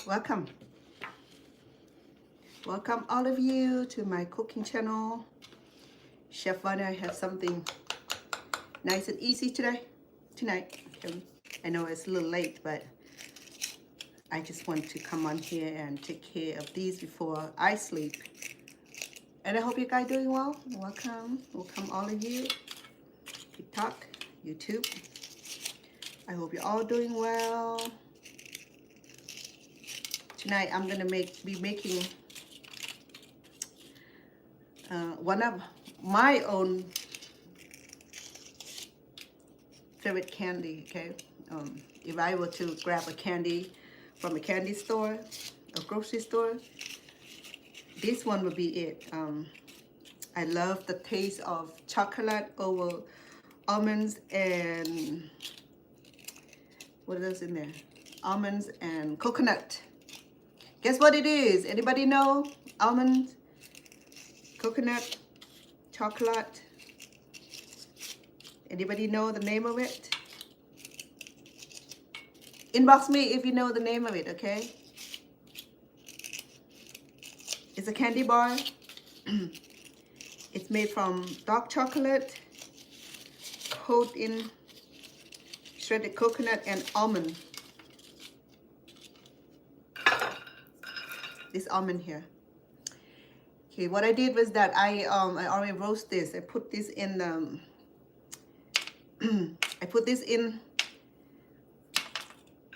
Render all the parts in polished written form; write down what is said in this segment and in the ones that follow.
Welcome. Welcome all of you to my cooking channel. Chef Vana has something nice and easy tonight. I know it's a little late, but I just want to come on here and take care of these before I sleep. And I hope you guys doing well. Welcome all of you. TikTok, YouTube. I hope you're all doing well. Tonight I'm gonna be making one of my own favorite candy. Okay, if I were to grab a candy from a candy store, a grocery store, this one would be it. I love the taste of chocolate over almonds and what else in there? Almonds and coconut. Guess what it is? Anybody know? Almonds, coconut, chocolate. Anybody know the name of it? Inbox me if you know the name of it, okay? It's a candy bar. It's made from dark chocolate, coated in shredded coconut and almond. This almond here. Okay, what I did was that I already roast this. I put this in I put this in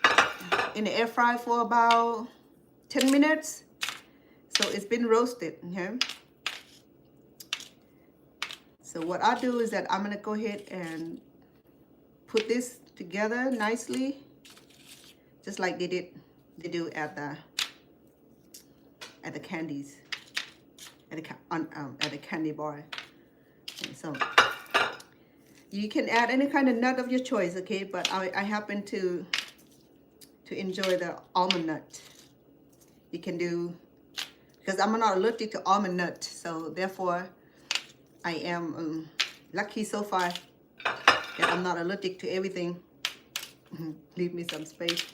the air fryer for about 10 minutes. So it's been roasted, okay? So what I'll do is that I'm gonna go ahead and put this together nicely, just like they do at the candies, at the candy bar. And so you can add any kind of nut of your choice, okay? But I happen to enjoy the almond nut. You can do, because I'm not allergic to almond nut, so therefore I am lucky so far that I'm not allergic to everything. Leave me some space.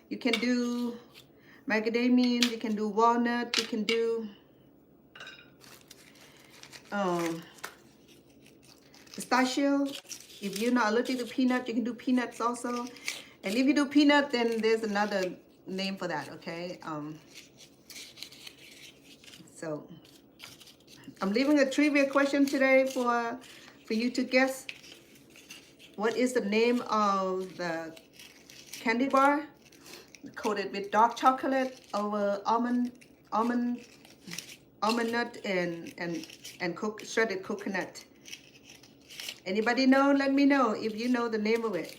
You can do macadamia, you can do walnut, you can do pistachio. If you're not allergic to peanut, you can do peanuts also. And if you do peanut, then there's another name for that, okay? So I'm leaving a trivia question today for you to guess. What is the name of the candy bar coated with dark chocolate over almond nut and shredded coconut? Anybody know? Let me know if you know the name of it.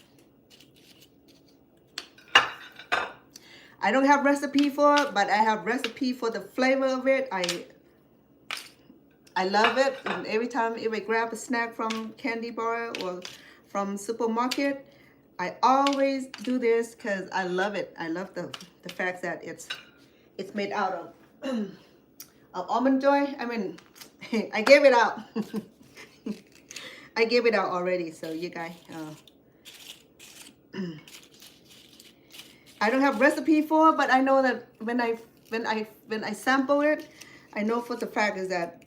I don't have recipe for it, but I have recipe for the flavor of it. I love it, and every time if I grab a snack from candy bar or from supermarket, I always do this because I love it. I love the fact that it's made out of almond joy. I mean, I gave it out. I gave it out already, so you guys. I don't have recipe for it, but I know that when I sample it, I know for the fact is that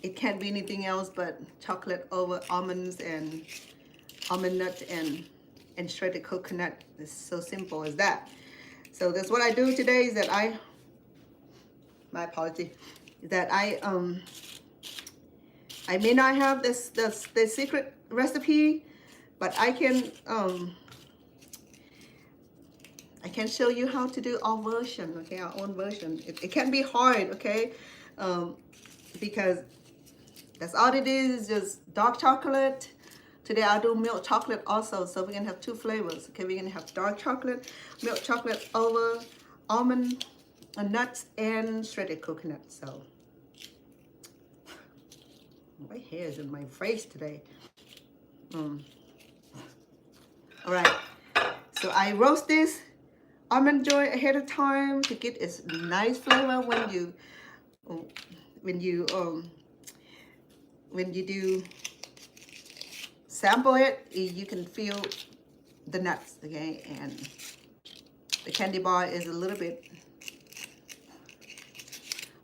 it can't be anything else but chocolate over almonds and almond nut and shredded coconut. It's so simple as that. So that's what I do today is that my apology, is that I may not have the secret recipe, but I can show you how to do our version, okay, our own version. It can be hard, okay, because that's all it is just dark chocolate. Today I'll do milk chocolate also, so we're gonna have two flavors, okay? We're gonna have dark chocolate, milk chocolate over almond nuts and shredded coconut. So my hair is in my face today. All right, so I roast this almond joy ahead of time to get its nice flavor when you do sample it. You can feel the nuts, okay, and The candy bar is a little bit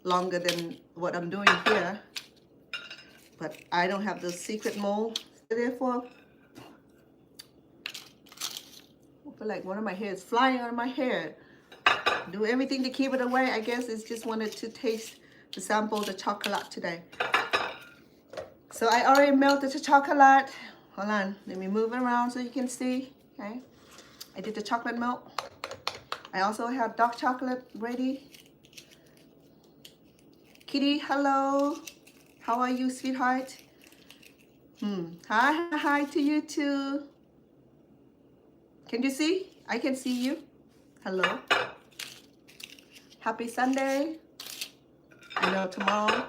longer than what I'm doing here, but I don't have the secret mold. Therefore, I feel like one of my hair is flying out of my hair. Do everything to keep it away. I guess it's just wanted to taste, to sample the chocolate today. So I already melted the chocolate. Hold on, let me move it around so you can see. Okay, I did the chocolate milk. I also have dark chocolate ready. Kitty, hello. How are you, sweetheart? Hi to you too. Can you see? I can see you. Hello. Happy Sunday. I know tomorrow.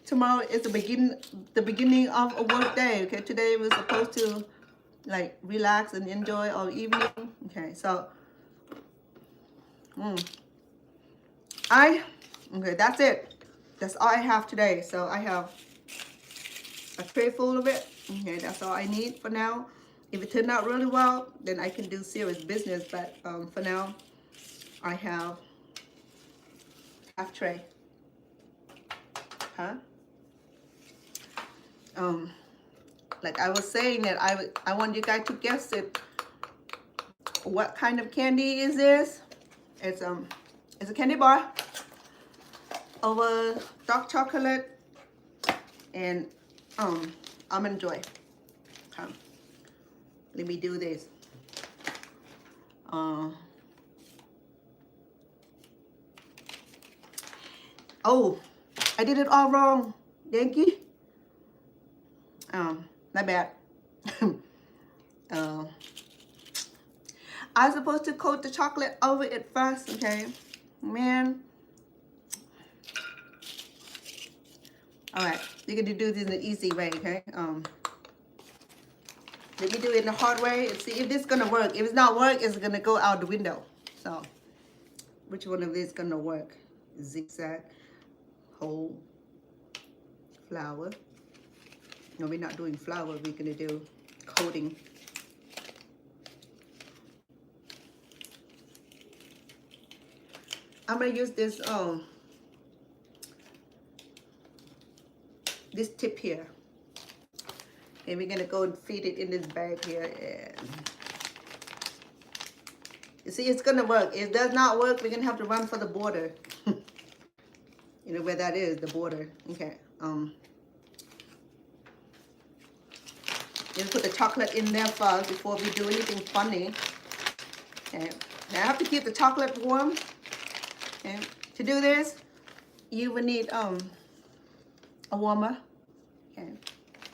Tomorrow is the beginning of a work day. Okay, today we're supposed to like relax and enjoy all evening. Okay, so okay, that's it. That's all I have today. So I have a tray full of it. Okay, that's all I need for now. If it turned out really well, then I can do serious business. But for now, I have half tray. Huh? Like I was saying that I want you guys to guess it. What kind of candy is this? It's a candy bar over dark chocolate and almond joy. Let me do this. Oh, I did it all wrong. Yankee. Not bad. I was supposed to coat the chocolate over it first, okay? Man. Alright, you're gonna do this in an easy way, okay? Let me do it in the hard way and see if this is gonna work. If it's not work, it's gonna go out the window. So, which one of these is gonna work? Zigzag, whole, flour. No, we're not doing flour. We're gonna do coating. I'm gonna use this this tip here, and we're gonna go and feed it in this bag here. And you see, it's gonna work. If it does not work, we're gonna have to run for the border. You know where that is, the border. Okay. Just put the chocolate in there first before we do anything funny. Okay. Now I have to keep the chocolate warm. Okay. To do this, you will need a warmer. Okay.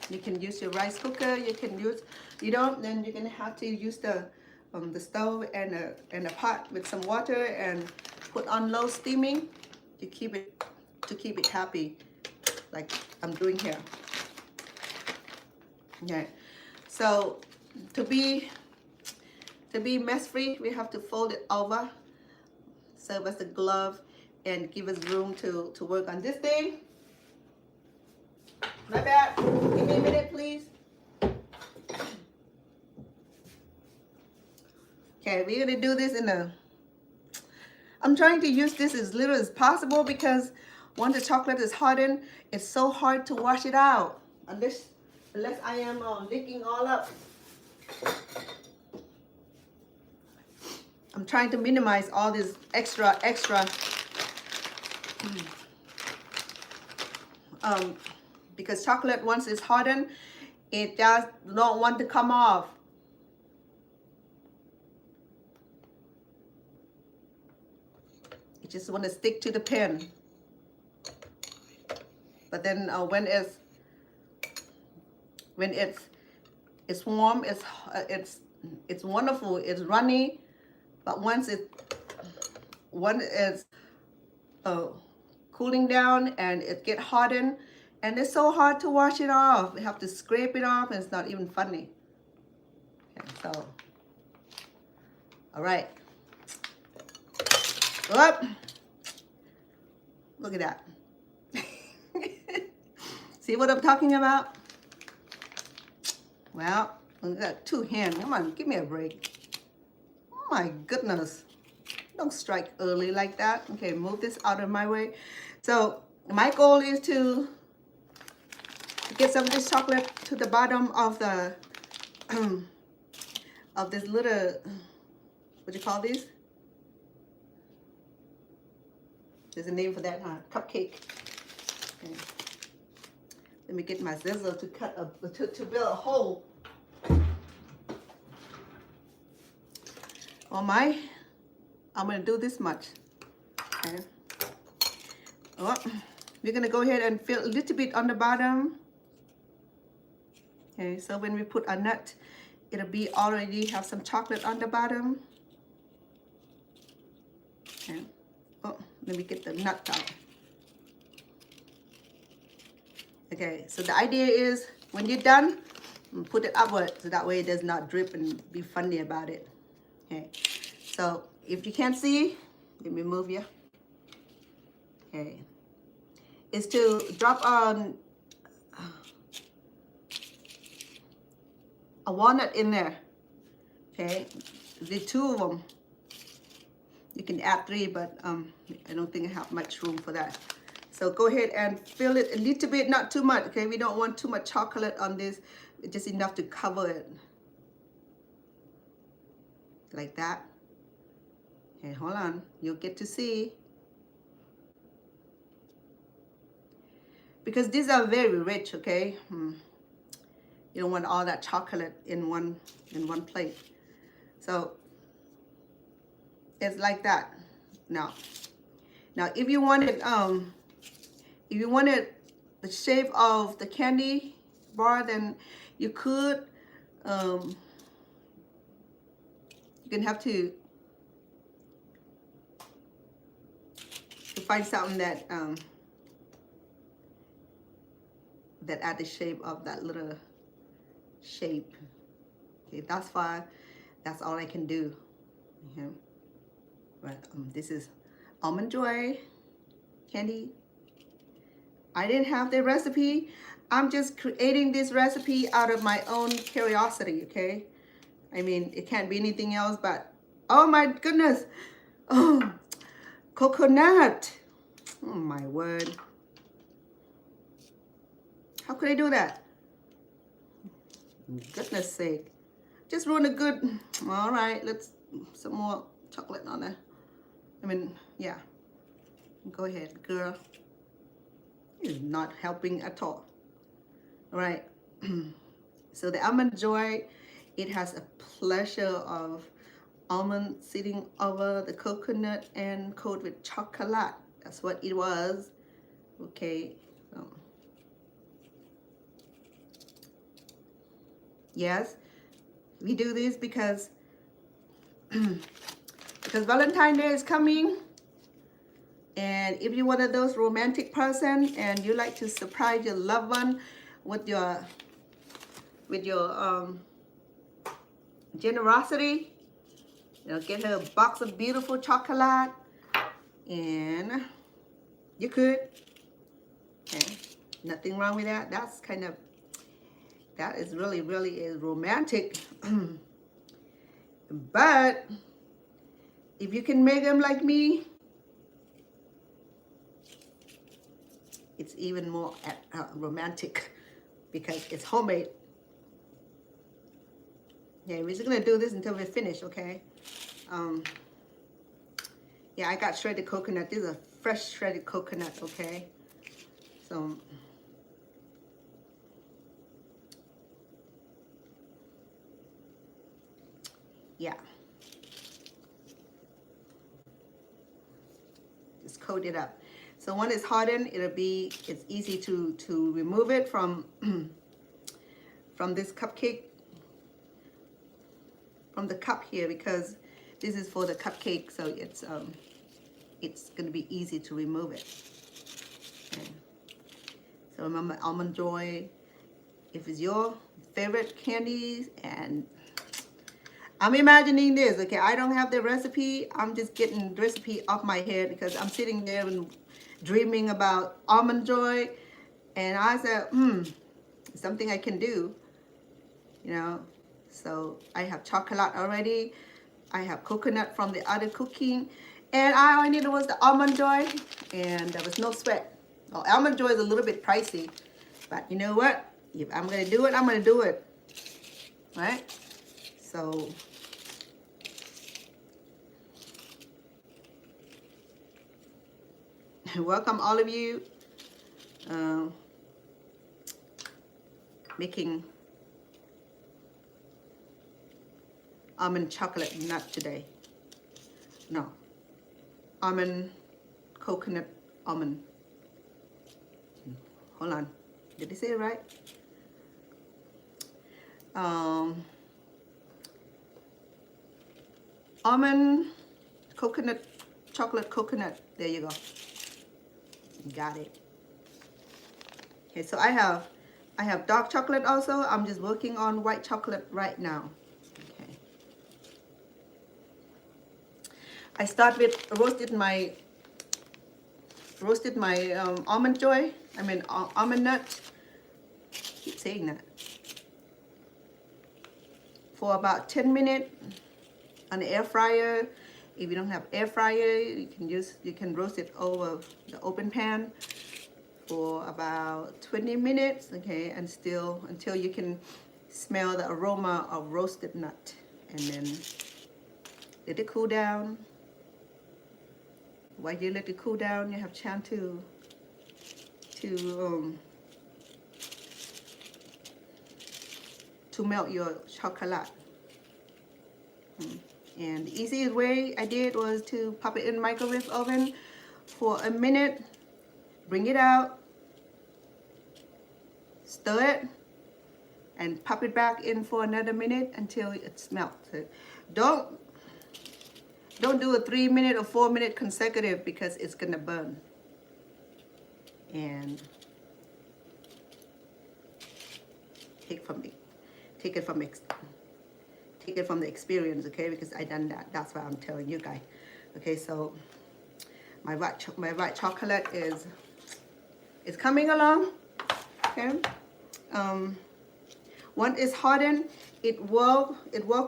You can use your rice cooker. You can use, you don't, then you're gonna have to use the stove and a pot with some water and put on low steaming to keep it happy, like I'm doing here. Okay. So to be mess free, we have to fold it over, serve as a glove, and give us room to work on this thing. My bad. Give me a minute, please. Okay, we're gonna do this I'm trying to use this as little as possible because once the chocolate is hardened, it's so hard to wash it out. Unless I am licking all up. I'm trying to minimize all this extra. Because chocolate, once it's hardened, it just don't want to come off. You just want to stick to the pen. But then when it's warm, it's wonderful, it's runny. But once it's cooling down and it get hardened, and it's so hard to wash it off. We have to scrape it off, and it's not even funny. Okay, so, all right. Up. Look at that. See what I'm talking about? Well, I got two hands. Come on, give me a break. my goodness. Don't strike early like that. Okay, move this out of my way. So my goal is to get some of this chocolate to the bottom of the of this little, what do you call these? There's a name for that, huh? Cupcake. Okay. Let me get my scissors to cut to build a hole. I'm gonna do this much. Okay. Oh, we're gonna go ahead and fill a little bit on the bottom. Okay, so when we put a nut, it'll be already have some chocolate on the bottom. Okay. Oh, let me get the nut out. Okay, so the idea is when you're done, put it upward so that way it does not drip and be funny about it. Okay, so if you can't see, let me move you. Okay, is to drop on a walnut in there. Okay, the two of them. You can add 3, but I don't think I have much room for that. So go ahead and fill it a little bit, not too much. Okay, we don't want too much chocolate on this. Just enough to cover it. Like that. Okay, hold on. You'll get to see. Because these are very rich, okay? You don't want all that chocolate in one plate. So it's like that. Now if you wanted the shape of the candy bar, then you could you're gonna have to find something that that add the shape of that little shape. Okay, that's fine. That's all I can do. Okay. But this is Almond Joy candy. I didn't have the recipe. I'm just creating this recipe out of my own curiosity, okay? I mean, it can't be anything else but, oh my goodness. Oh, coconut. Oh my word. How could I do that? Goodness sake. Just ruin a good, all right, let's, some more chocolate on there. I mean, yeah. Go ahead, girl. It's not helping at all. All right. So the Almond Joy, it has a pleasure of almond sitting over the coconut and coated with chocolate. That's what it was. Okay. Yes, we do this because Valentine's Day is coming. And if you're one of those romantic person and you like to surprise your loved one with your generosity, you know, get her a box of beautiful chocolate, and you could. Okay, nothing wrong with that. That's kind of, that is really is romantic. But if you can make them like me, it's even more romantic because it's homemade. Yeah, we're just gonna do this until we're finished, okay? Yeah, I got shredded coconut. This is a fresh shredded coconut, okay? So, yeah. Just coat it up. So when it's hardened, it's easy to remove it from this cupcake, from the cup here, because this is for the cupcake, so it's gonna be easy to remove it. Okay. So remember, Almond Joy, if it's your favorite candies, and I'm imagining this, okay? I don't have the recipe. I'm just getting the recipe off my head because I'm sitting there and dreaming about Almond Joy, and I said, something I can do, you know. So I have chocolate already. I have coconut from the other cooking, and all I needed was the almond joy, and there was no sweat. Well, almond joy is a little bit pricey, but you know what? If I'm gonna do it, I'm gonna do it, right? So welcome all of you making almond chocolate nut today. No, almond coconut almond. Hold on, did I say it right? Almond coconut chocolate coconut. There you go. Got it. Okay, so I have dark chocolate also. I'm just working on white chocolate right now. Okay. I start with roasted my almond joy. I mean almond nut. Keep saying that. For about 10 minutes on the air fryer. If you don't have air fryer, you can roast it over the open pan for about 20 minutes, okay, and still until you can smell the aroma of roasted nut, and then let it cool down. While you let it cool down, you have a chance to melt your chocolate. And the easiest way I did was to pop it in the microwave oven for a minute, bring it out, stir it, and pop it back in for another minute until it's melted. Don't do a 3-minute or 4-minute consecutive because it's gonna burn. And take it from the experience, okay? Because I done that. That's why I'm telling you guys. Okay, so my white chocolate is coming along. Okay. Once it's hardened, it will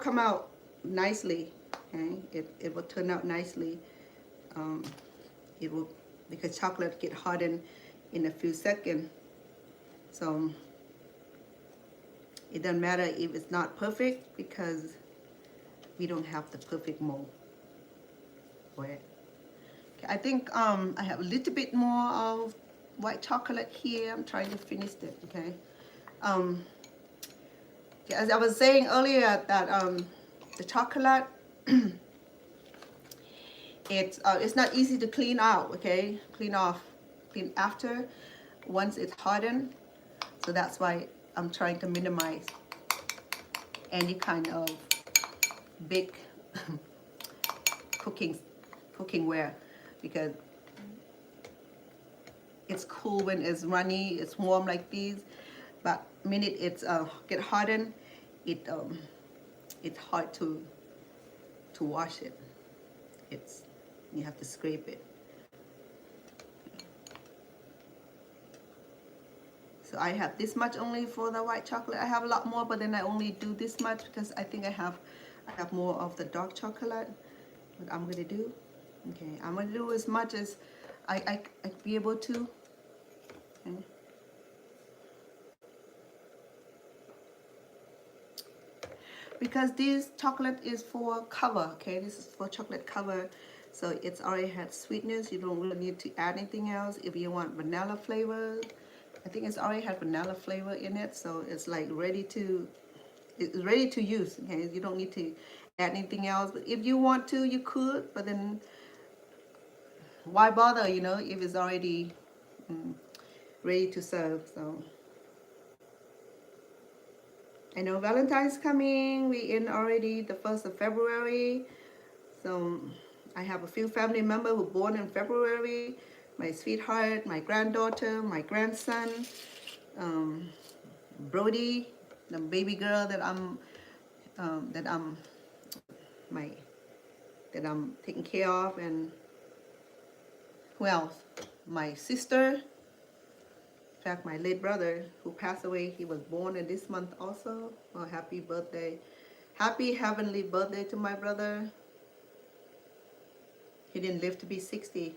come out nicely. Okay, it will turn out nicely. It will, because chocolate get hardened in a few seconds. So it doesn't matter if it's not perfect because we don't have the perfect mold for it. Okay, I think I have a little bit more of white chocolate here. I'm trying to finish it, okay? As I was saying earlier that the chocolate, it's not easy to clean out, okay? Clean after once it's hardened. So that's why I'm trying to minimize any kind of big cookingware, because it's cool when it's runny, it's warm like these, but minute it's get hardened, it's hard to wash it. You have to scrape it. So I have this much only for the white chocolate. I have a lot more, but then I only do this much because I think I have more of the dark chocolate. What I'm gonna do, okay, I'm gonna do as much as I be able to. Okay. Because this chocolate is for cover, okay, this is for chocolate cover, so it's already had sweetness. You don't really need to add anything else. If you want vanilla flavor, I think it's already had vanilla flavor in it, so it's like ready to use. Okay, you don't need to add anything else. But if you want to, you could. But then, why bother? You know, if it's already ready to serve. So I know Valentine's coming. We in already the 1st of February. So I have a few family members who born in February. My sweetheart, my granddaughter, my grandson, Brody, the baby girl that I'm taking care of, and who else? My sister. In fact, my late brother who passed away, he was born in this month also. Oh, happy birthday, Happy heavenly birthday to my brother. He didn't live to be 60.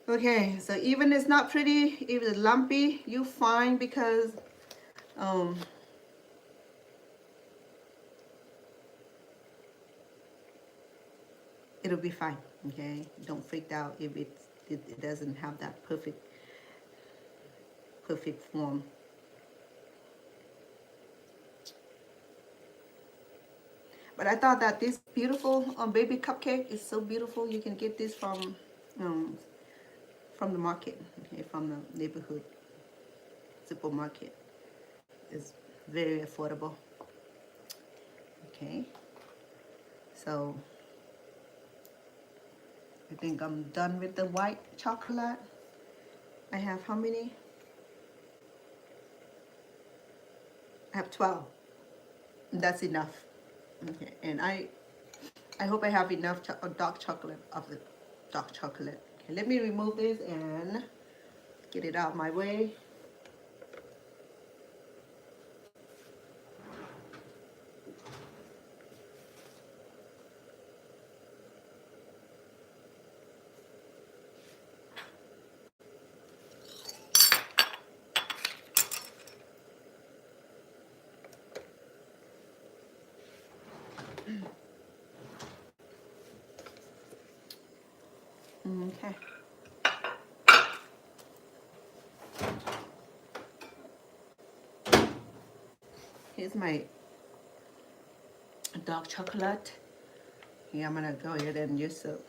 Okay, so even it's not pretty, if it's lumpy, you fine because it'll be fine. Okay, don't freak out if it doesn't have that perfect form. But I thought that this beautiful baby cupcake is so beautiful. You can get this from the market, okay, from the neighborhood supermarket. It's very affordable. Okay, so I think I'm done with the white chocolate. I have how many? I have 12. That's enough. Okay, and I hope I have enough dark chocolate of the dark chocolate. Okay, let me remove this and get it out of my way. Okay. Here's my dark chocolate. Yeah, I'm gonna go ahead and use it.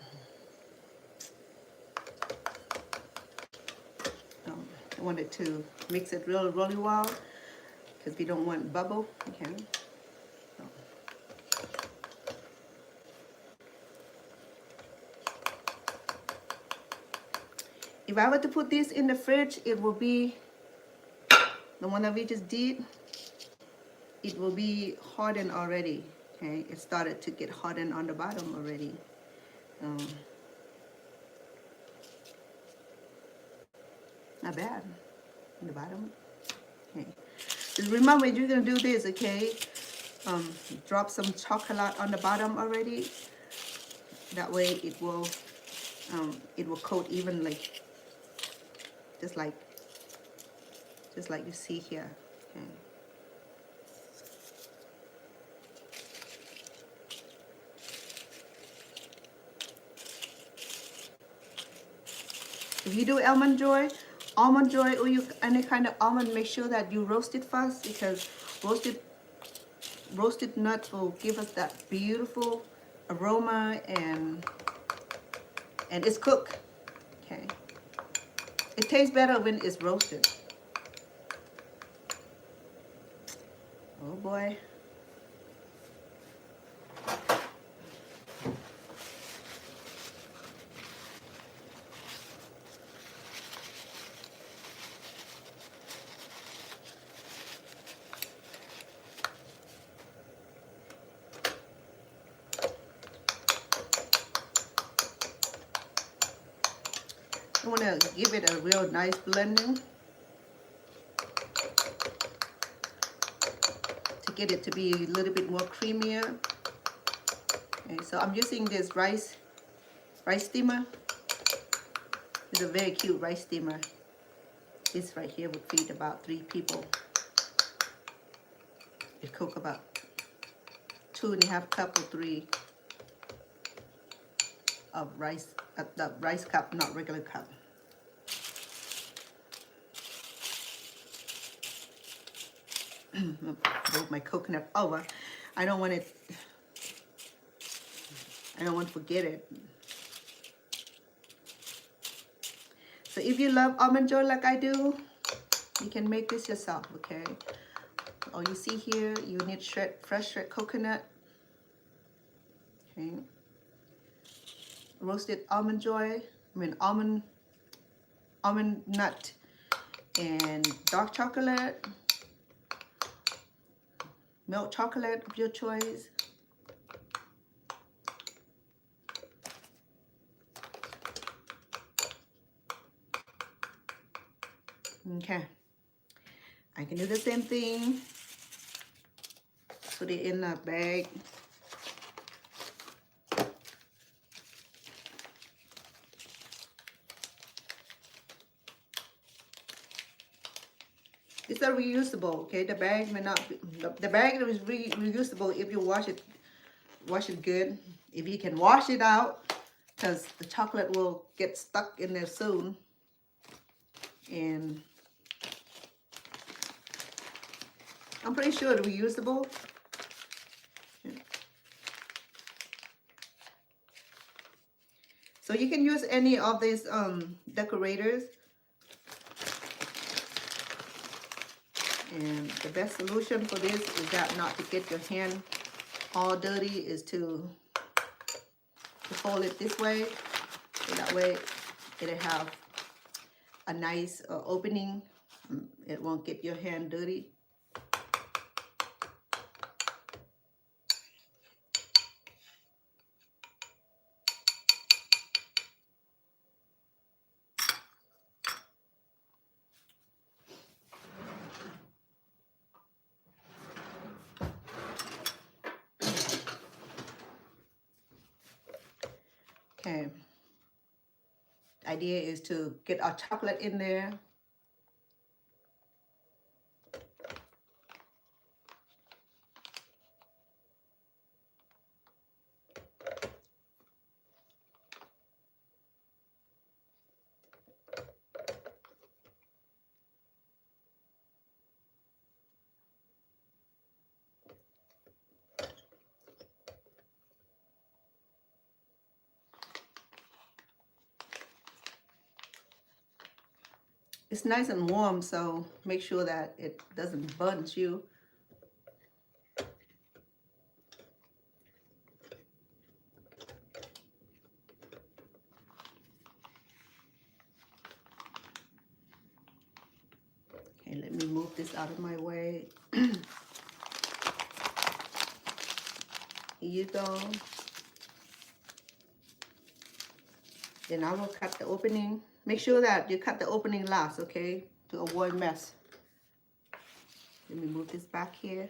I wanted to mix it really well because we don't want bubble. Okay. So. If I were to put this in the fridge, it will be the one that we just did. It will be hardened already. Okay, it started to get hardened on the bottom already. Not bad on the bottom. Okay, just remember you're gonna do this. Okay, drop some chocolate on the bottom already. That way it will coat evenly, just like you see here. Okay. If you do almond joy or any kind of almond, make sure that you roast it first because roasted nuts will give us that beautiful aroma and it's cooked. Okay, it tastes better when it's roasted. Oh boy. I want to give it a real nice blending to get it to be a little bit more creamier. Okay, so I'm using this rice steamer. It's a very cute rice steamer. This right here would feed about 3 people. It cook about 2.5 cups or 3 of rice, the rice cup, not regular cup. Move my coconut over. I don't want to forget it. So if you love almond joy like I do, you can make this yourself, okay? All you see here, you need fresh shred coconut. Okay. Roasted almond joy, almond nut, and dark chocolate, milk chocolate of your choice. Okay, I can do the same thing. Put it in a bag. These are reusable, okay? The bag may not be, the bag is reusable if you wash it good. If you can wash it out, because the chocolate will get stuck in there soon. And I'm pretty sure it's reusable. So you can use any of these decorators. And the best solution for this is that not to get your hand all dirty is to fold it this way. So that way it'll have a nice opening. It won't get your hand dirty. Okay. The idea is to get our chocolate in there. It's nice and warm, so make sure that it doesn't burn you. Okay, let me move this out of my way. Here you go. Then I will cut the opening. Make sure that you cut the opening last, okay? To avoid mess. Let me move this back here.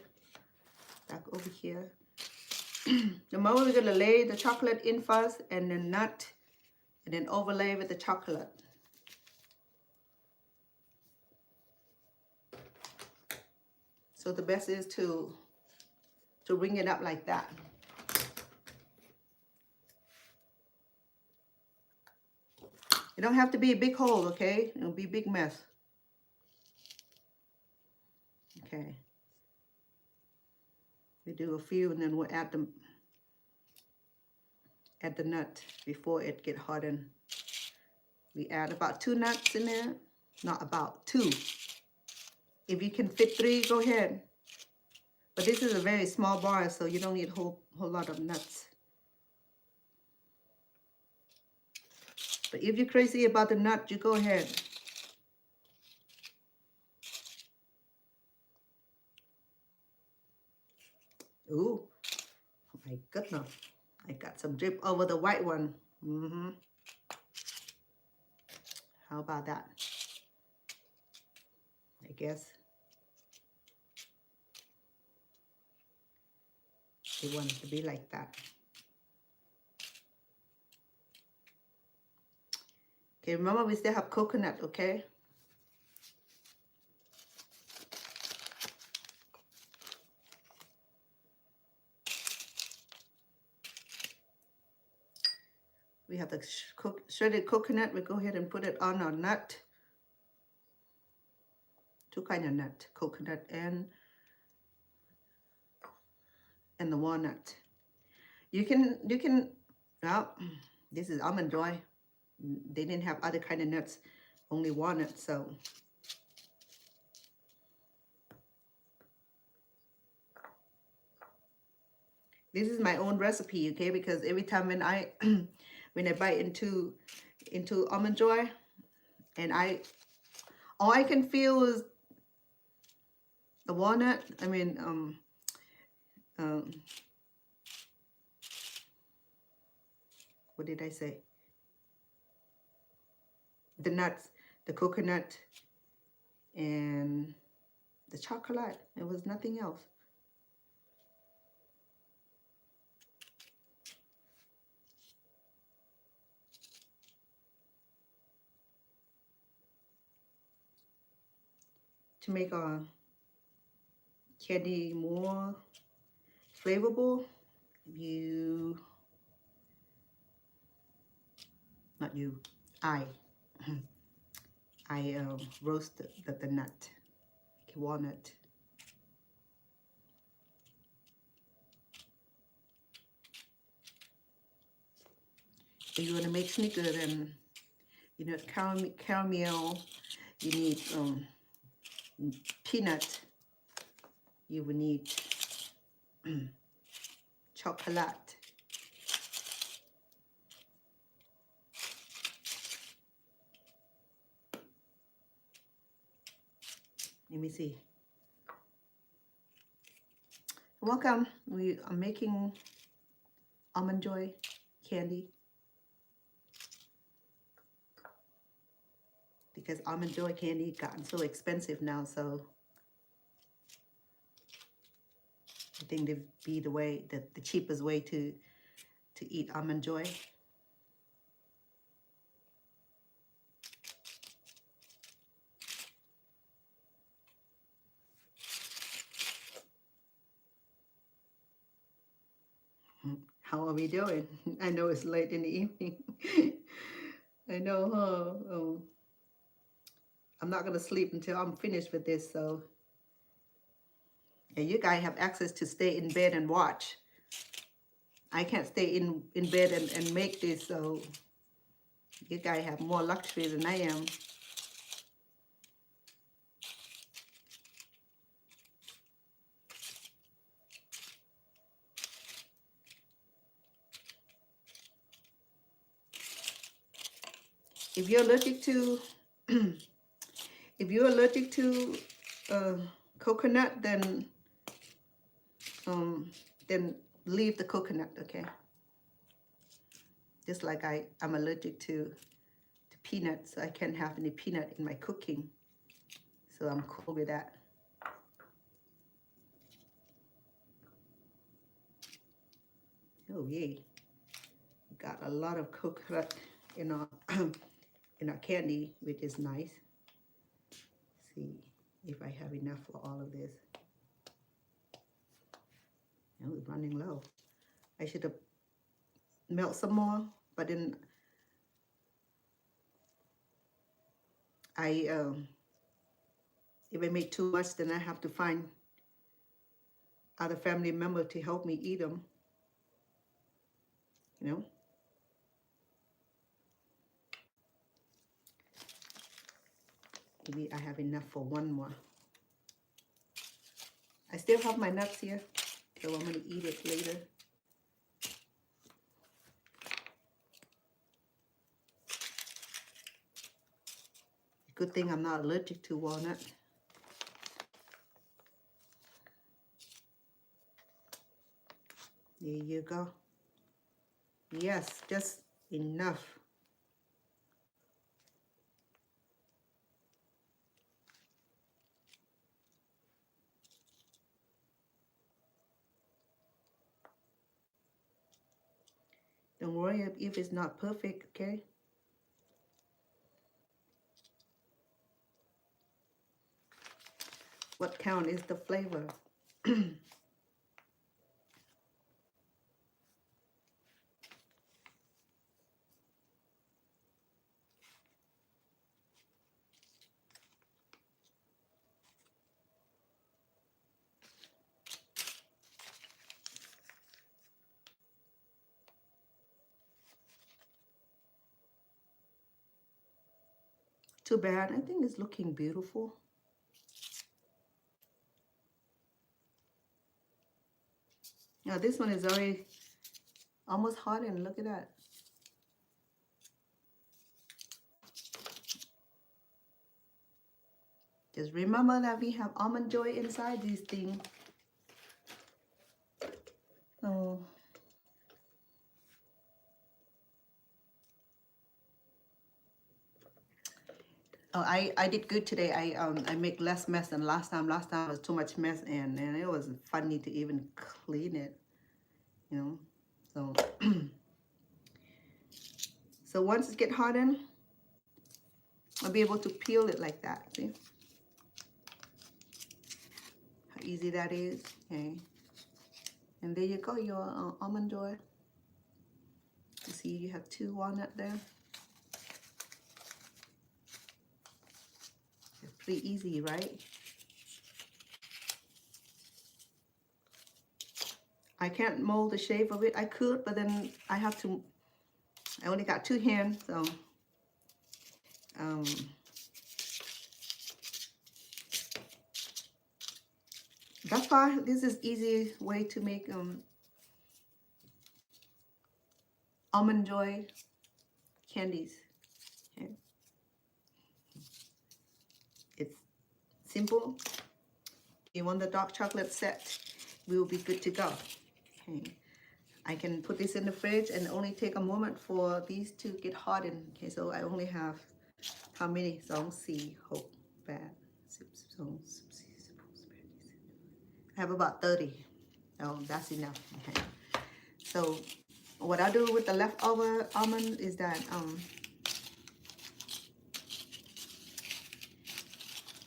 Back over here. The moment we're gonna lay the chocolate in first and then nut and then overlay with the chocolate. So the best is to ring it up like that. It don't have to be a big hole, okay? It'll be a big mess. Okay. We do a few and then we'll add the nut before it get hardened. We add about 2 nuts in there. Not about 2. If you can fit 3, go ahead. But this is a very small bar, so you don't need a whole lot of nuts. But if you're crazy about the nut, you go ahead. Ooh, oh my goodness. I got some drip over the white one. How about that? I guess it wants to be like that. Okay, remember we still have coconut, okay? We have the shredded coconut. We go ahead and put it on our nut. 2 kinds of nut, coconut and the walnut. You can, well, this is Almond Joy. They didn't have other kind of nuts, only walnuts, so. This is my own recipe, okay? Because every time when I when I bite into Almond Joy, and all I can feel is the walnut. I mean, what did I say? The nuts, the coconut, and the chocolate. It was nothing else. To make our candy more flavorful, you, not you, I roast the nut, walnut. If you want to make sneaker, then you know caramel. You need peanut. You will need chocolate. Let me see. Welcome. We are making almond joy candy because almond joy candy gotten so expensive now. So I think they'd be the way, the cheapest way to eat almond joy. How are we doing? I know it's late in the evening. I know, huh? I'm not gonna sleep until I'm finished with this. So, yeah, you guys have access to stay in bed and watch. I can't stay in bed and make this, so you guys have more luxury than I am. If you're allergic to, if you're allergic to coconut, then leave the coconut, okay? Just like I'm allergic to peanuts, so I can't have any peanut in my cooking. So I'm cool with that. Oh yay! Got a lot of coconut in our in our candy, which is nice. See if I have enough for all of this. Oh, it's running low. I should have melt some more, but then if I make too much, then I have to find other family member to help me eat them. You know. Maybe I have enough for one more. I still have my nuts here, so I'm gonna eat it later. Good thing I'm not allergic to walnut. There you go. Yes, just enough. Don't worry if it's not perfect, okay? What count is the flavor. Too bad. I think it's looking beautiful. Now this one is already almost hardened. Look at that. Just remember that we have almond joy inside these things. Oh. Oh, I did good today. I make less mess than last time. Last time was too much mess, and it was funny to even clean it, you know. So so once it get hardened, I'll be able to peel it like that. See how easy that is. Okay, and there you go, your almond joy. You see, you have 2 walnut there. It's pretty easy, right? I can't mold the shape of it. I could, but then I have to. I only got 2 hands, so that's why this is easy way to make almond joy candies. Okay. It's simple. You want the dark chocolate set, we will be good to go. Okay. I can put this in the fridge and only take a moment for these to get hardened. Okay, so I only have how many? 2, 4, 6, 8, 12, I have about 30. Oh, that's enough. Okay. So what I do with the leftover almond is that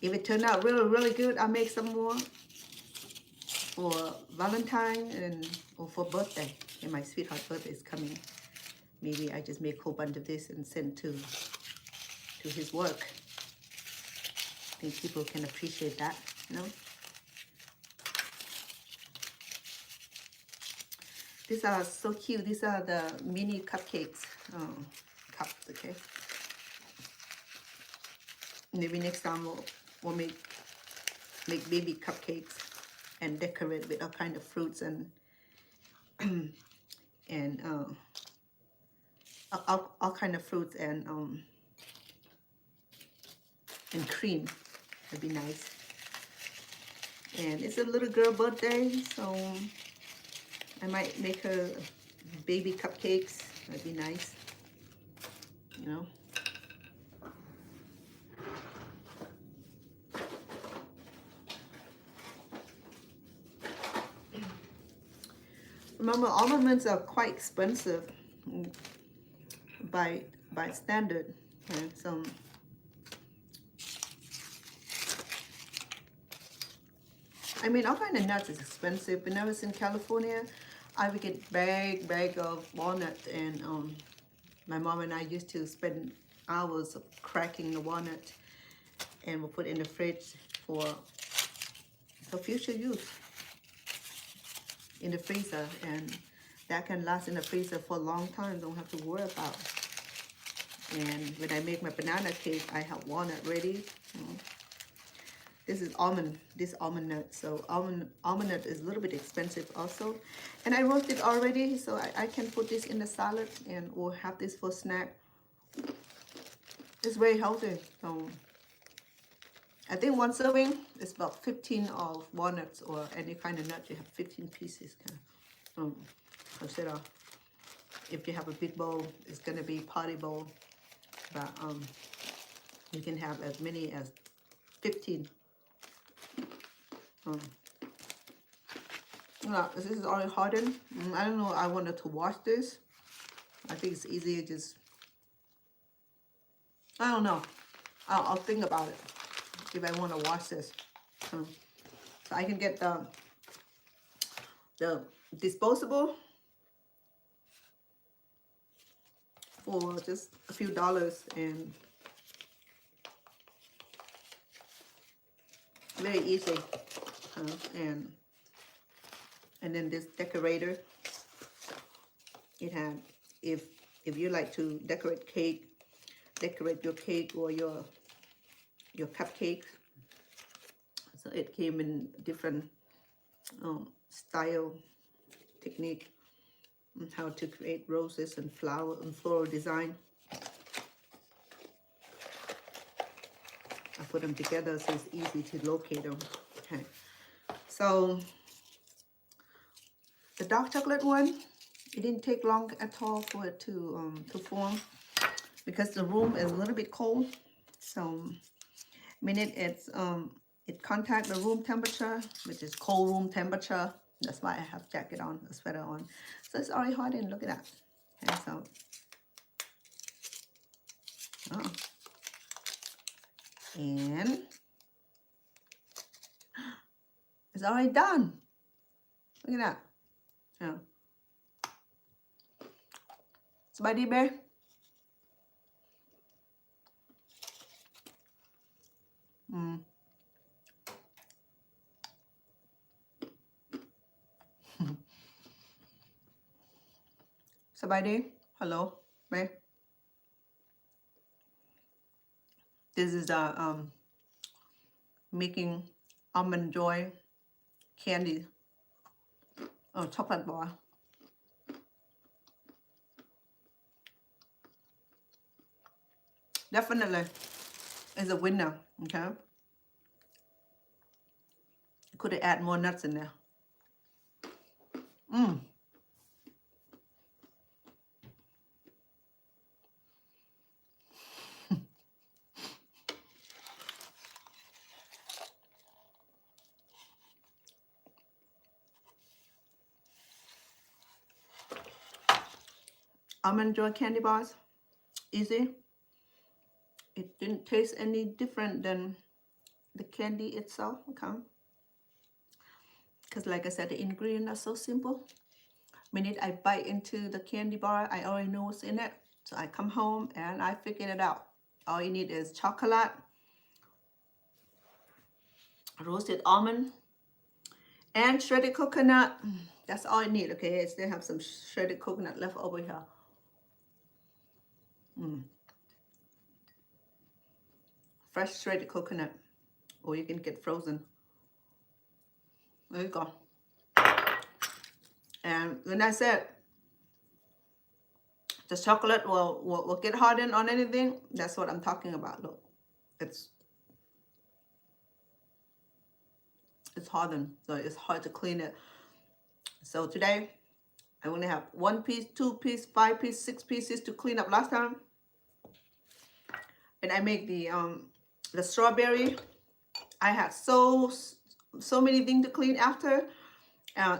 if it turned out really good, I'll make some more for Valentine or for birthday. And my sweetheart birthday is coming. Maybe I just make a whole bunch of this and send to his work. I think people can appreciate that, you know. These are so cute. These are the mini cupcakes. Cups, okay. Maybe next time we'll make baby cupcakes and decorate with all kind of fruits and and all kind of fruits and cream. That'd be nice. And it's a little girl birthday, so I might make her baby cupcakes. That'd be nice, you know. Remember, almonds are quite expensive by standard. Okay? So I mean, all kind of nuts is expensive. When I was in California, I would get bag of walnut, and my mom and I used to spend hours cracking the walnut, and we'll put it in the fridge for future use in the freezer, and that can last in the freezer for a long time. Don't have to worry about. And when I make my banana cake, I have walnut ready. You know. This is almond nut. So almond nut is a little bit expensive also. And I roasted already, so I can put this in the salad and or have this for snack. It's very healthy. So I think one serving is about 15 of walnuts or any kind of nut. You have 15 pieces. Instead of, if you have a big bowl, it's gonna be party bowl. But you can have as many as 15. This is already hardened. I don't know. I wanted to wash this. I think it's easier just. I don't know. I'll think about it if I want to wash this. So I can get the disposable for just a few dollars, and very easy. And then this decorator, it had, if you like to decorate your cake or your cupcakes, so it came in different style, technique, and how to create roses and flower and floral design. I put them together so it's easy to locate them. Okay, so the dark chocolate one, it didn't take long at all for it to form, because the room is a little bit cold. So minute it contact the room temperature, which is cold room temperature. That's why I have jacket on, a sweater on. So it's already hardened. Look at that. Okay, so and it's already done. Look at that. Yeah. สบายดีเบ้ สบายดี Hello เบ้ This is making almond joy candy chocolate bar. Definitely is a winner. Okay, could have add more nuts in there. Almond joy candy bars, easy. It didn't taste any different than the candy itself. Okay, because like I said, the ingredients are so simple. Minute I bite into the candy bar, I already know what's in it. So I come home and I figured it out. All you need is chocolate, roasted almond, and shredded coconut. That's all you need. Okay, I still have some shredded coconut left over here. Fresh shredded coconut, or you can get frozen. There you go. And when I said the chocolate will get hardened on anything, that's what I'm talking about. Look, it's hardened, so it's hard to clean it. So today I only have 1 piece, 2 piece, 5 piece, 6 pieces to clean up last time. And I make the strawberry. I had so many things to clean after.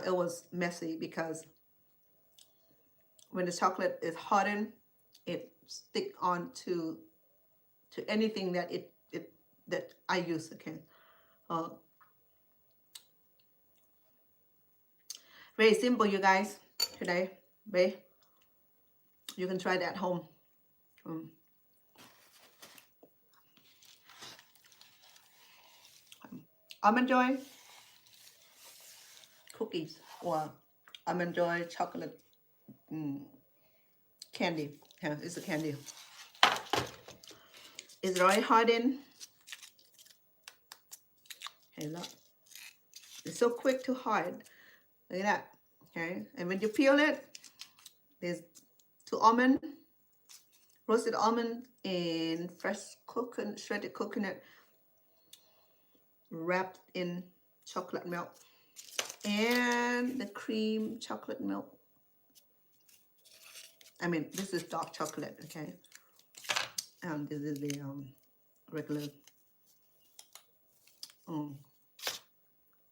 It was messy because when the chocolate is hardened, it stick on to anything that that I use. Okay, very simple, you guys. Today, you can try that at home. Almond joy cookies or almond joy chocolate candy. Yeah, it's a candy. It's already hardened. Hey, look. It's so quick to hard. Look at that. Okay, and when you peel it, there's 2 almond, roasted almond, and fresh coconut, shredded coconut wrapped in chocolate milk, and the cream chocolate milk. I mean, this is dark chocolate, okay? This is the regular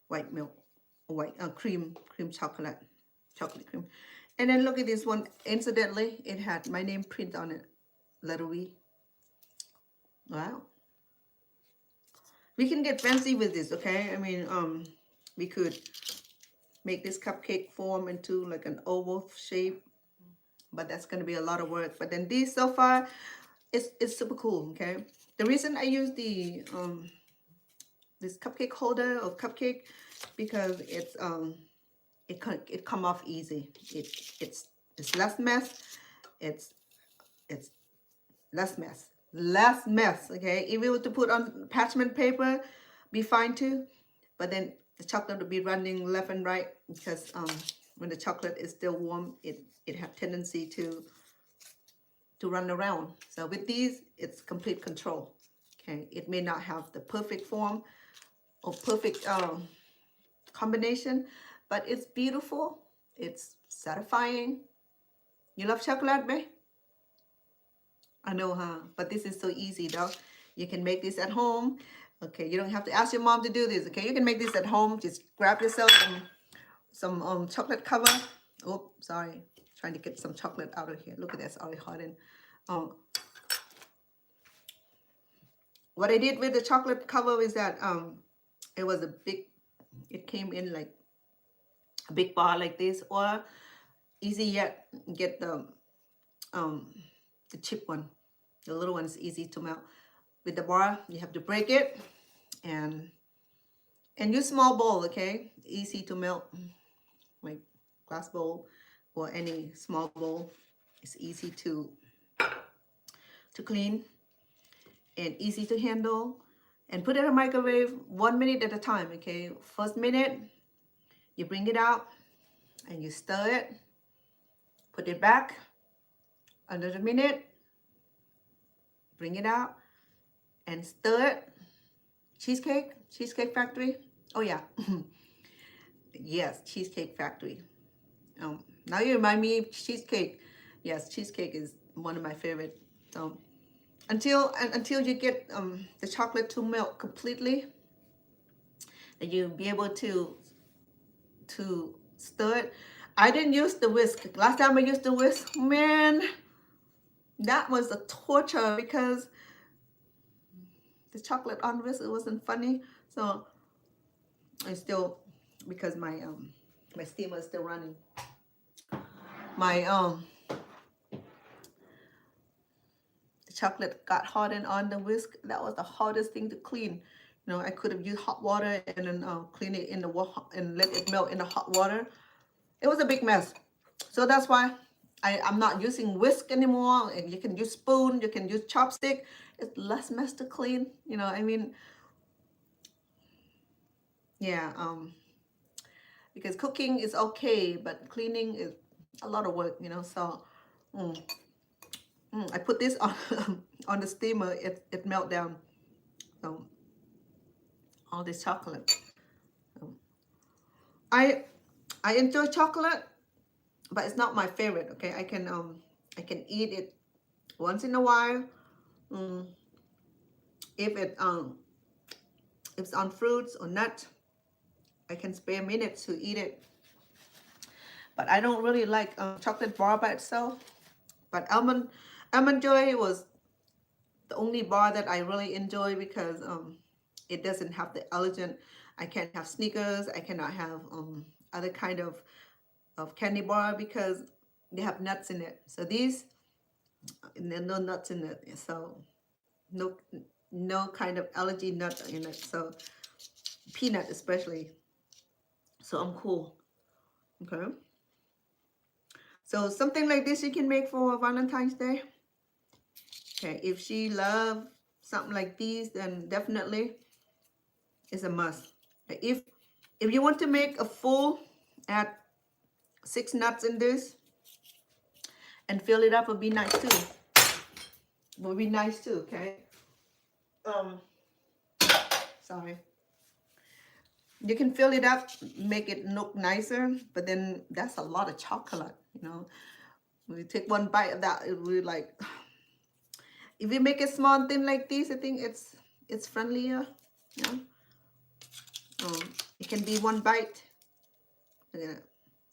white milk, white cream chocolate cream. And then look at this one. Incidentally, it had my name print on it, letter V. Wow. We can get fancy with this, okay? I mean, we could make this cupcake form into like an oval shape, but that's going to be a lot of work. But then these so far, it's super cool, okay? The reason I use the this cupcake holder or cupcake, because it's it come off easy. It's less mess. It's less mess, okay? If we were to put on parchment paper, be fine too, but then the chocolate will be running left and right, because when the chocolate is still warm, it have tendency to run around. So with these, it's complete control, okay? It may not have the perfect form or perfect combination, but it's beautiful. It's satisfying. You love chocolate, babe? I know, huh? But this is so easy, though. You can make this at home. Okay, you don't have to ask your mom to do this. Okay, you can make this at home. Just grab yourself some chocolate cover. Oh, sorry, trying to get some chocolate out of here. Look at this, already hardened. Um, what I did with the chocolate cover is that it was a big. It came in like a big bar like this, or easy yet, get the chip one. The little one is easy to melt. With the bar, you have to break it and use small bowl, okay? Easy to melt, like glass bowl or any small bowl. It's easy to clean and easy to handle. And put it in a microwave 1 minute at a time, okay? First minute, you bring it out and you stir it. Put it back. Another minute, bring it out and stir it. Cheesecake Factory. Oh yeah, yes, Cheesecake Factory. Now you remind me of cheesecake. Yes, cheesecake is one of my favorite. Until you get the chocolate to melt completely, and you'll be able to stir it. I didn't use the whisk. Last time I used the whisk, man, that was a torture because the chocolate on whisk, it wasn't funny. So I still, because my my steamer is still running. My the chocolate got hardened on the whisk. That was the hardest thing to clean. You know, I could have used hot water and then clean it in the water and let it melt in the hot water. It was a big mess. So that's why I'm not using whisk anymore. And you can use spoon, you can use chopstick. It's less mess to clean. You know, I mean, yeah. Because cooking is okay, but cleaning is a lot of work. You know, so. I put this on on the steamer. It melt down. All this chocolate. I enjoy chocolate, but it's not my favorite. Okay, I can eat it once in a while. If it's on fruits or nuts, I can spare minutes to eat it. But I don't really like chocolate bar by itself. But almond joy was the only bar that I really enjoy because it doesn't have the allergen. I can't have Snickers. I cannot have other kind of candy bar because they have nuts in it. So these, and there are no nuts in it. So no kind of allergy nut in it. So peanut especially. So I'm cool. Okay. So something like this you can make for Valentine's Day. Okay, if she loves something like these, then definitely it's a must. If you want to make a full, add 6 nuts in this and fill it up, would be nice too. Would be nice too, okay? Sorry. You can fill it up, make it look nicer, but then that's a lot of chocolate, you know. When you take one bite of that, it will be like, if you make it small and thin like this, I think it's friendlier, you know. It can be one bite.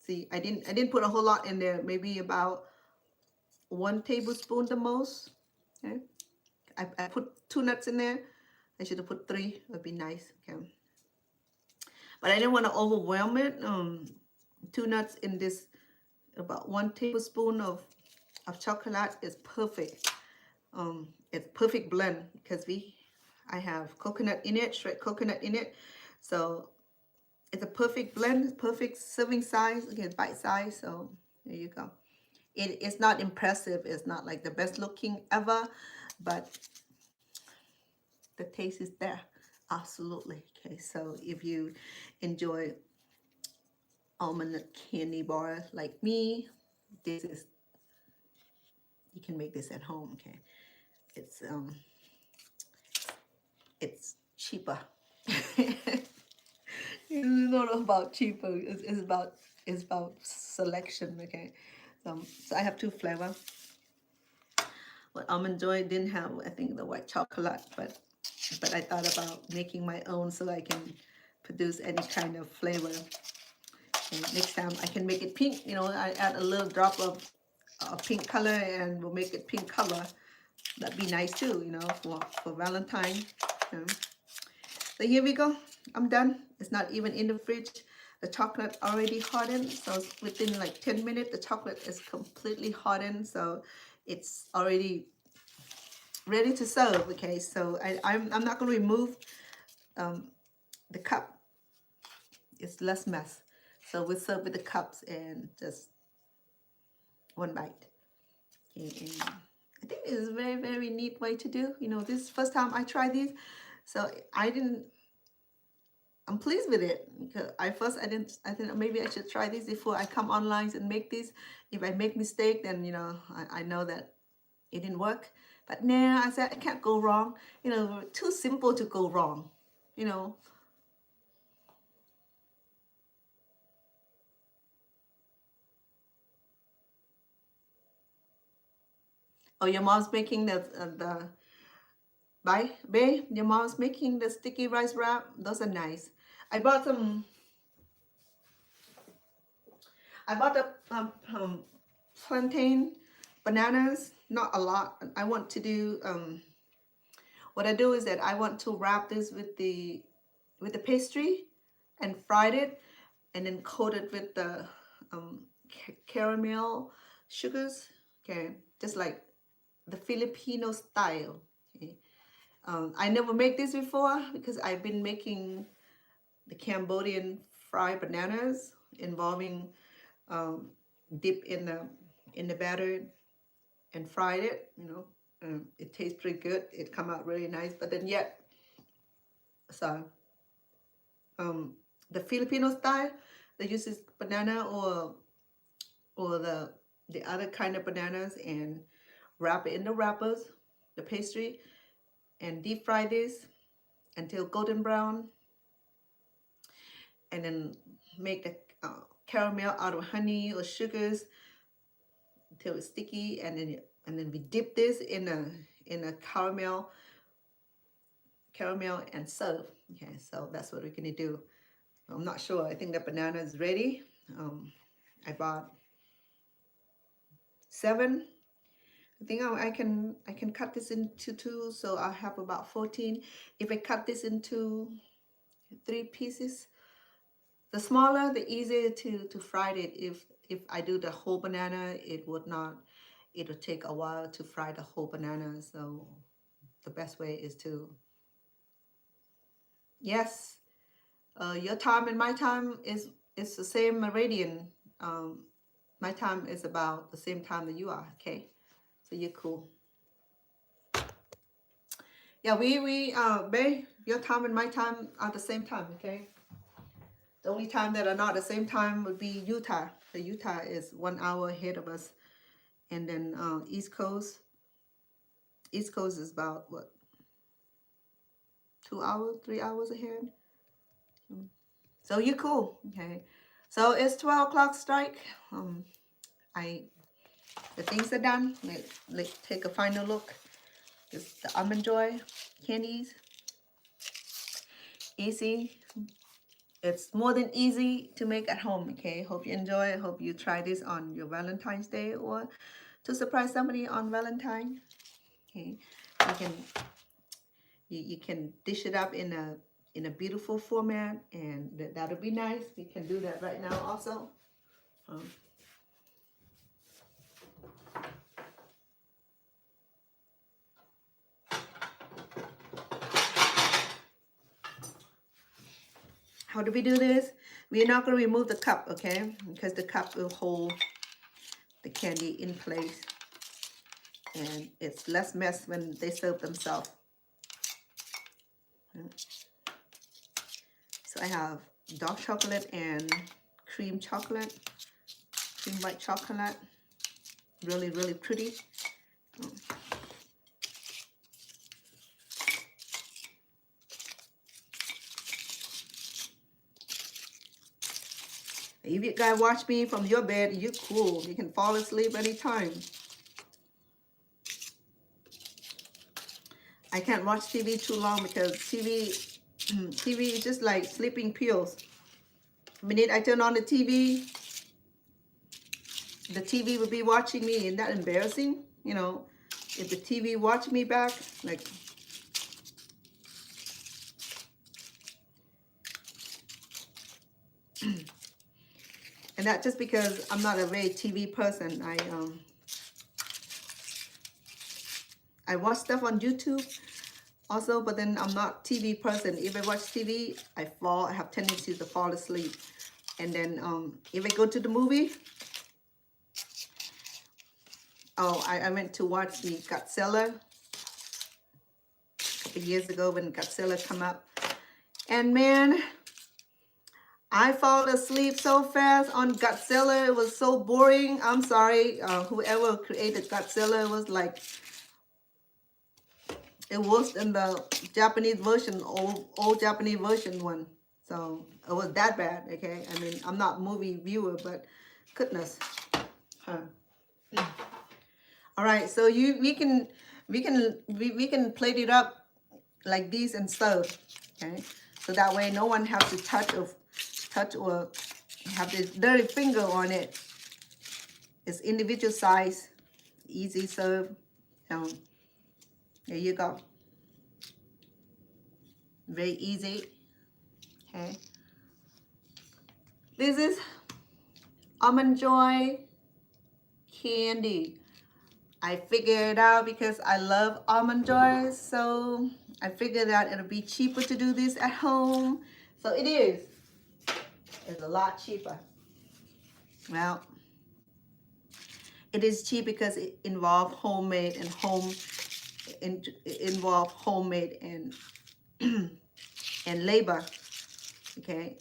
See, I didn't put a whole lot in there. Maybe about 1 tablespoon the most. Okay, I put 2 nuts in there. I should have put 3. It would be nice. Okay, but I didn't want to overwhelm it. 2 nuts in this, about 1 tablespoon of chocolate is perfect. It's perfect blend because I have coconut in it, shred coconut in it. So it's a perfect blend, perfect serving size, again, bite size. So there you go. It's not impressive. It's not like the best looking ever, but the taste is there. Absolutely. Okay, so if you enjoy almond candy bar like me, you can make this at home. Okay, it's cheaper. It's not about cheaper. It's about selection. Okay, so I have 2 flavors. What Almond Joy didn't have, I think, the white chocolate, but I thought about making my own so I can produce any kind of flavor. And next time I can make it pink. You know, I add a little drop of pink color and we'll make it pink color. That'd be nice too, you know, for Valentine. So here we go. I'm done. It's not even in the fridge. The chocolate already hardened. So within like 10 minutes, the chocolate is completely hardened. So it's already ready to serve. Okay, so I'm not going to remove the cup. It's less mess. So we'll serve with the cups and just one bite. Okay, and I think this is a very, very neat way to do. You know, this is the first time I tried these. So I'm pleased with it because I think maybe I should try this before I come online and make this. If I make mistake, then, you know, I know that it didn't work. But now I said I can't go wrong. You know, too simple to go wrong. You know. Oh, your mom's making the babe, your mom's making the sticky rice wrap. Those are nice. I bought some. I bought the plantain bananas. Not a lot. I want to do. What I do is that I want to wrap this with the pastry, and fried it, and then coat it with the caramel sugars. Okay, just like the Filipino style. Okay. I never make this before because I've been making the Cambodian fried bananas involving dip in the batter and fried it. You know, it tastes pretty good. It come out really nice. But then yet, so the Filipino style, they use this banana or the other kind of bananas and wrap it in the wrappers, the pastry, and deep fry this until golden brown, and then make the caramel out of honey or sugars until it's sticky, and then we dip this in a caramel and serve. Okay, so that's what we're gonna do. I'm not sure. I think the banana is ready. I bought 7. I think I can cut this into 2, so I have about 14. If I cut this into 3 pieces, the smaller, the easier to fry it. If I do the whole banana, it'll take a while to fry the whole banana. So the best way is to, yes, your time and my time is the same meridian. My time is about the same time that you are. Okay, so you're cool. Yeah, babe, your time and my time are the same time. Okay. The only time that are not the same time would be Utah. The Utah is 1 hour ahead of us, and then East Coast is about what, 2 hours, 3 hours ahead. So you're cool, okay? So it's 12 o'clock strike. The things are done. Let's take a final look. This is the Almond Joy candies. Easy. It's more than easy to make at home, okay? Hope you enjoy. Hope you try this on your Valentine's Day or to surprise somebody on Valentine. Okay, you can dish it up in a beautiful format, and that'll be nice. We can do that right now also. How do we do this? We're not going to remove the cup, okay? Because the cup will hold the candy in place, and it's less mess when they serve themselves. So I have dark chocolate and cream white chocolate. Really, really pretty. If you guys watch me from your bed, you're cool. You can fall asleep anytime. I can't watch TV too long because TV is just like sleeping pills. The minute I turn on the TV will be watching me. Isn't that embarrassing? You know, if the TV watch me back, like, and that just because I'm not a very TV person. I watch stuff on YouTube also, but then I'm not TV person. If I watch TV, I have tendency to fall asleep. And then if I go to the movie, I went to watch the Godzilla a couple years ago when Godzilla come up. And man, I fall asleep so fast on Godzilla. It was so boring. I'm sorry. Whoever created Godzilla was like, it was in the Japanese version, old Japanese version one. So it was that bad, okay? I mean, I'm not movie viewer, but goodness. Huh. All right, so we can plate it up like this and serve, okay? So that way no one has to touch or have this dirty finger on it. It's individual size, easy serve. There you go. Very easy. Okay. This is Almond Joy candy. I figured it out because I love Almond Joy, so I figured that it'll be cheaper to do this at home. So it is. It's a lot cheaper. Well, it is cheap because it involves homemade and and labor. Okay,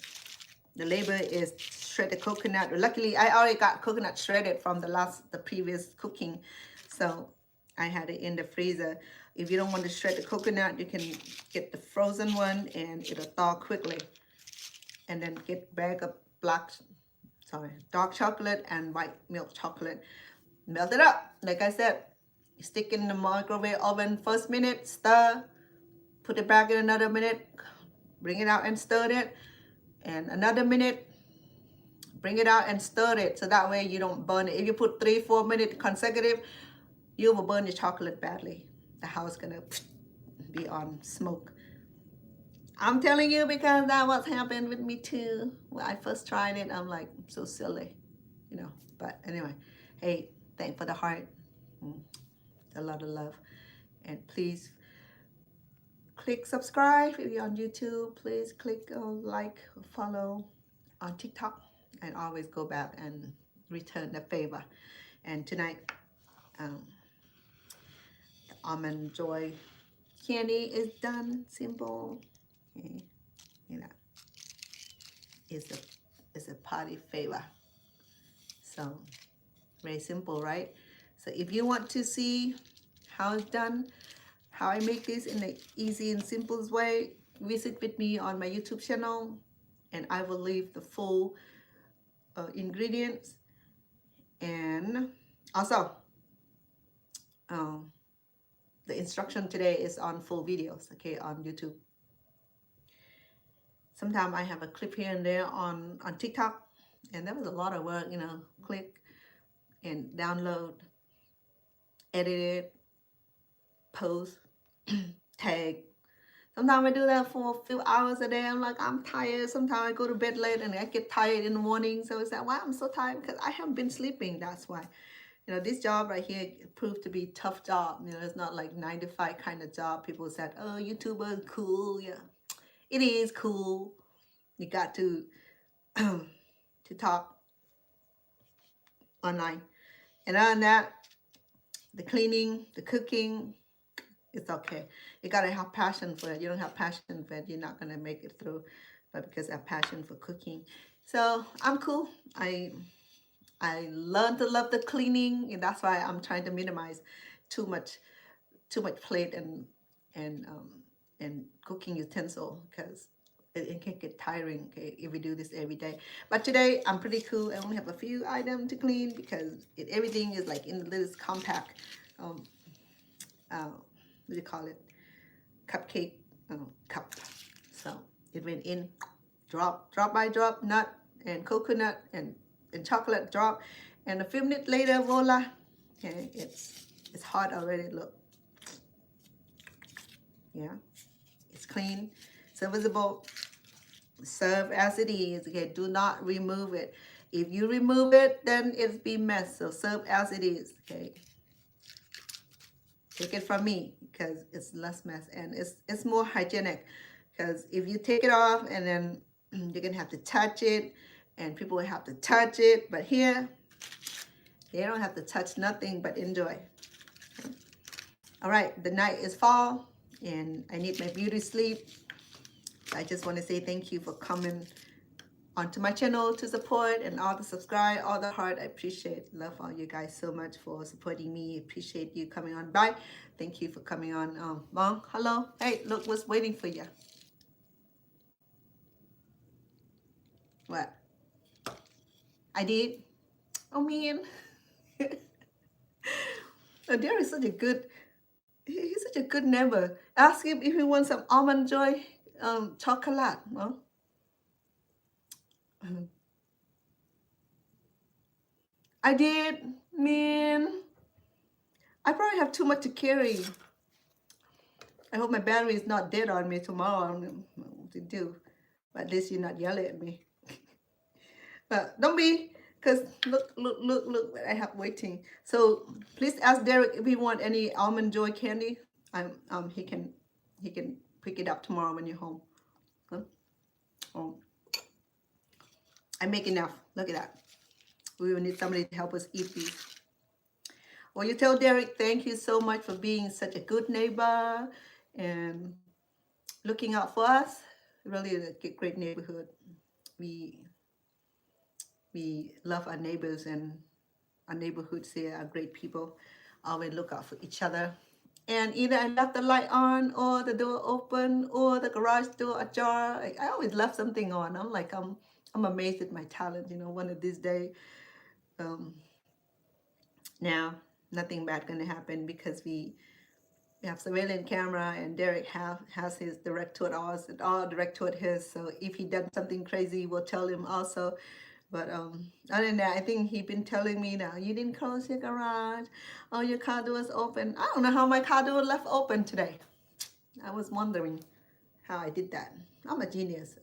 the labor is shredded coconut. Luckily, I already got coconut shredded from the previous cooking, so I had it in the freezer. If you don't want to shred the coconut, you can get the frozen one, and it'll thaw quickly. And then get a bag of dark chocolate and white milk chocolate. Melt it up, like I said. Stick in the microwave oven first minute, stir, put it back in another minute, bring it out and stir it, and another minute, bring it out and stir it, so that way you don't burn it. If you put 3-4 minutes consecutive, you will burn your chocolate badly. The house gonna be on smoke. I'm telling you because that was happened with me too. When I first tried it, I'm like, so silly, you know. But anyway, hey, thank for the heart. A lot of love. And please click subscribe if you're on YouTube. Please click like, follow on TikTok, and always go back and return the favor. And tonight, the Almond Joy candy is done. Simple. Okay. You know, it's a party favor. So very simple, right? So if you want to see how it's done, how I make this in the easy and simplest way, visit with me on my YouTube channel, and I will leave the full ingredients. And also, the instruction today is on full videos, okay, on YouTube. Sometimes I have a clip here and there on TikTok, and that was a lot of work, you know, click and download, edit it, post, tag. Sometimes I do that for a few hours a day. I'm like, I'm tired. Sometimes I go to bed late and I get tired in the morning. So it's like, why I'm so tired? Because I haven't been sleeping. That's why. You know, this job right here proved to be a tough job. You know, it's not like 9-to-5 kind of job. People said, oh, YouTuber is cool. Yeah, it is cool. You got to talk online. And other than that, the cleaning, the cooking, it's okay. You gotta have passion for it. You don't have passion for it, you're not gonna make it through. But because I have passion for cooking, so I'm cool. I learned to love the cleaning, and that's why I'm trying to minimize too much plate and cooking utensil, because it can get tiring, okay, if we do this every day. But today I'm pretty cool. I only have a few items to clean because everything is like in this compact what do you call it, cupcake cup. So it went in, drop by drop, nut and coconut and chocolate drop, and a few minutes later, voila, okay, it's hot already. Look, yeah, it's clean, serviceable. Serve as it is. Okay, do not remove it. If you remove it, then it's be mess. So serve as it is. Okay, take it from me because it's less mess and it's more hygienic. Because if you take it off and then you're gonna have to touch it, and people will have to touch it. But here, they don't have to touch nothing but enjoy. Okay. All right, the night is fall, and I need my beauty sleep. I just want to say thank you for coming onto my channel to support, and all the subscribe, all the heart. I appreciate, love all you guys so much for supporting me. Appreciate you coming on by. Thank you for coming on. Mom, hello. Hey, look what's waiting for you. What? I did? Oh man. Oh, there is such a good, he's such a good neighbor. Ask him if he wants some almond joy chocolate. Well, I did, man. I probably have too much to carry. I hope my battery is not dead on me tomorrow. I don't know what to do. But at least you're not yelling at me. But don't be, because look what I have waiting. So please ask Derek if he want any almond joy candy. He can pick it up tomorrow when you're home. Huh? Oh, I make enough. Look at that. We will need somebody to help us eat these. Well, you tell Derek, thank you so much for being such a good neighbor and looking out for us. Really a great neighborhood. We love our neighbors, and our neighborhoods here are great people. Always look out for each other. And either I left the light on, or the door open, or the garage door ajar. I always left something on. I'm amazed at my talent. You know, one of these days. Now, nothing bad gonna happen because we have surveillance camera, and Derek has his direct toward ours and all direct toward his. So if he does something crazy, we'll tell him also. But other than that, I think he's been telling me now, you didn't close your garage. Oh, your car door is open. I don't know how my car door left open today. I was wondering how I did that. I'm a genius.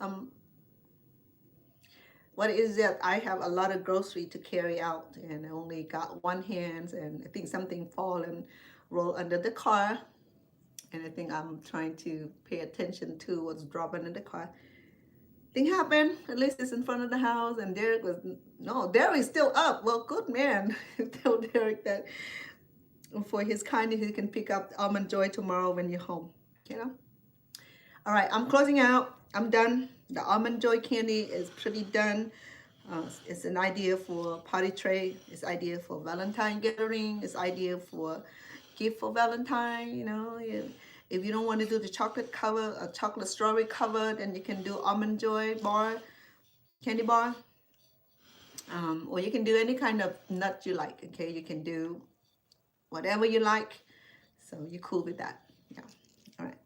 What is that? I have a lot of grocery to carry out, and I only got one hand, and I think something fall and roll under the car. And I think I'm trying to pay attention to what's dropping in the car. Thing happened. At least it's in front of the house, and Derek was Derek's still up. Well, good man. Tell Derek that for his kindness, he can pick up almond joy tomorrow when you're home. You know. All right, I'm closing out. I'm done. The almond joy candy is pretty done. It's an idea for party tray. It's idea for Valentine gathering. It's idea for gift for Valentine. You know. If you don't want to do the chocolate cover, a chocolate strawberry cover, then you can do almond joy bar, candy bar. Or you can do any kind of nut you like, okay? You can do whatever you like. So you're cool with that. Yeah. All right.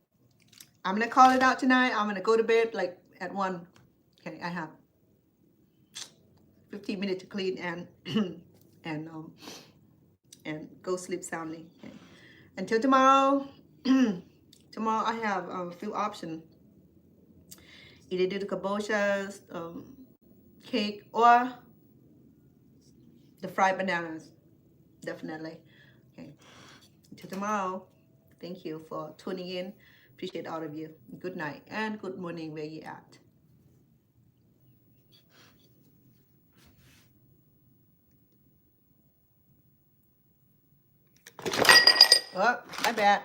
I'm going to call it out tonight. I'm going to go to bed like at 1. Okay, I have 15 minutes to clean and go sleep soundly. Okay. Until tomorrow. Tomorrow I have a few options. Either do the kaboshas, cake, or the fried bananas. Definitely. Okay. Until tomorrow, thank you for tuning in. Appreciate all of you. Good night and good morning where you at. Oh, my bad.